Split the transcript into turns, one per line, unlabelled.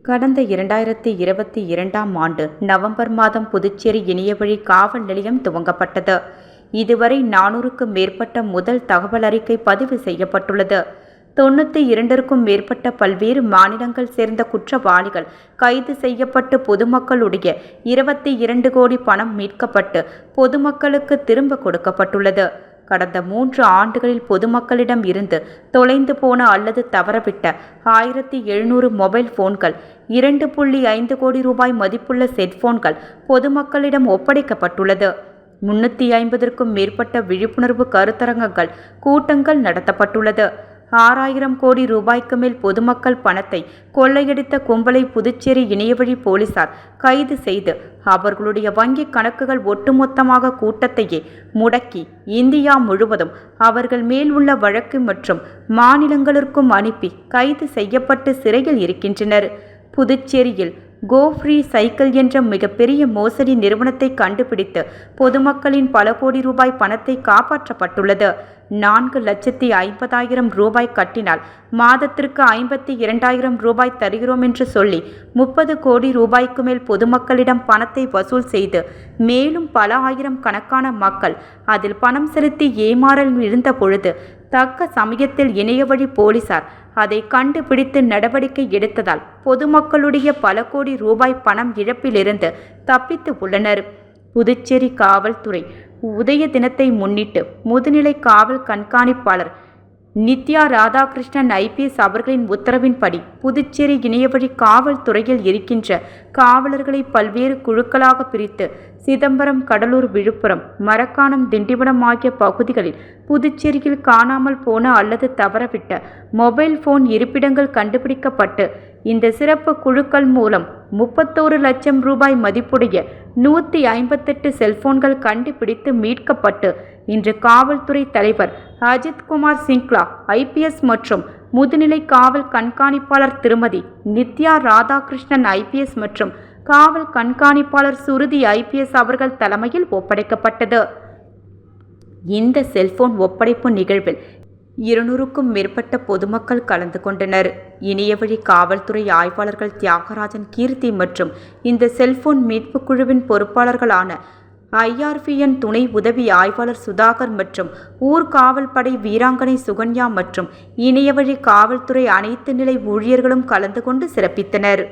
கடந்த 2022ஆம் ஆண்டு நவம்பர் மாதம் புதுச்சேரி இணையவழி காவல் நிலையம் துவங்கப்பட்டது. இதுவரை 400க்கும் மேற்பட்ட முதல் தகவல் அறிக்கை பதிவு செய்யப்பட்டுள்ளது. 92க்கும் மேற்பட்ட பல்வேறு மாநிலங்கள் சேர்ந்த குற்றவாளிகள் கைது செய்யப்பட்டு பொதுமக்களுடைய 22 கோடி பணம் மீட்கப்பட்டு பொதுமக்களுக்கு திரும்ப கொடுக்கப்பட்டுள்ளது. கடந்த 3 ஆண்டுகளில் பொதுமக்களிடம் இருந்து தொலைந்து போன அல்லது தவறவிட்ட 1700 மொபைல் போன்கள், 2.5 கோடி ரூபாய் மதிப்புள்ள செல்போன்கள் பொதுமக்களிடம் ஒப்படைக்கப்பட்டுள்ளது. 350க்கும் மேற்பட்ட விழிப்புணர்வு கருத்தரங்குகள், கூட்டங்கள் நடத்தப்பட்டுள்ளது. 6000 கோடி ரூபாய்க்கு மேல் பொதுமக்கள் பணத்தை கொள்ளையடித்த கும்பலை புதுச்சேரி இணையவழி போலீசார் கைது செய்து அவர்களுடைய வங்கிக் கணக்குகள் ஒட்டுமொத்தமாக கூட்டத்தையே முடக்கி இந்தியா முழுவதும் அவர்கள் மேல் உள்ள வழக்கு மற்றும் மாநிலங்களுக்கும் அனுப்பி கைது செய்யப்பட்டு சிறையில் இருக்கின்றனர். புதுச்சேரியில் கோ ஃப்ரீ சைக்கிள் என்ற மிகப்பெரிய மோசடி நிறுவனத்தை கண்டுபிடித்து பொதுமக்களின் பல கோடி ரூபாய் பணத்தை காப்பாற்றப்பட்டுள்ளது. 4,50,000 ரூபாய் கட்டினால் மாதத்திற்கு 52,000 ரூபாய் தருகிறோம் என்று சொல்லி 30 கோடி ரூபாய்க்கு மேல் பொதுமக்களிடம் பணத்தை வசூல் செய்து மேலும் பல ஆயிரம் கணக்கான மக்கள் அதில் பணம் செலுத்தி ஏமாறல் இருந்த பொழுது தக்க சமயத்தில் இணையவழி போலீசார் அதை கண்டுபிடித்து நடவடிக்கை எடுத்ததால் பொதுமக்களுடைய பல கோடி ரூபாய் பணம் இழப்பிலிருந்து தப்பித்து உள்ளனர். புதுச்சேரி காவல்துறை உதய தினத்தை முன்னிட்டு முதுநிலை காவல் கண்காணிப்பாளர் நித்யா ராதாகிருஷ்ணன் IPS அவர்களின் உத்தரவின்படி புதுச்சேரி இணையவழி காவல்துறையில் இருக்கின்ற காவலர்களை பல்வேறு குழுக்களாக பிரித்து சிதம்பரம், கடலூர், விழுப்புரம், மரக்காணம், திண்டிவனம் ஆகிய பகுதிகளில் புதுச்சேரியில் காணாமல் போன அல்லது தவறவிட்ட மொபைல் போன் இருப்பிடங்கள் கண்டுபிடிக்கப்பட்டு இந்த சிறப்பு குழுக்கள் மூலம் 31 லட்சம் ரூபாய் மதிப்புடைய 158 செல்போன்கள் கண்டுபிடித்து மீட்கப்பட்டு இன்று காவல்துறை தலைவர் அஜித்குமார் சிங்க்லா IPS மற்றும் முதுநிலை காவல் கண்காணிப்பாளர் திருமதி நித்யா ராதாகிருஷ்ணன் IPS மற்றும் காவல் கண்காணிப்பாளர் சுருதி IPS அவர்கள் தலைமையில் ஒப்படைக்கப்பட்டது. இந்த செல்போன் ஒப்படைப்பு நிகழ்வில் 200க்கும் மேற்பட்ட பொதுமக்கள் கலந்து கொண்டனர். இணையவழி காவல்துறை ஆய்வாளர்கள் தியாகராஜன், கீர்த்தி மற்றும் இந்த செல்போன் மீட்பு குழுவின் பொறுப்பாளர்களான IRPN துணை உதவி ஆய்வாளர் சுதாகர் மற்றும் ஊர்காவல் படை வீராங்கனை சுகன்யா மற்றும் இணையவழி காவல்துறை அனைத்து நிலை ஊழியர்களும் கலந்து கொண்டு சிறப்பித்தனர்.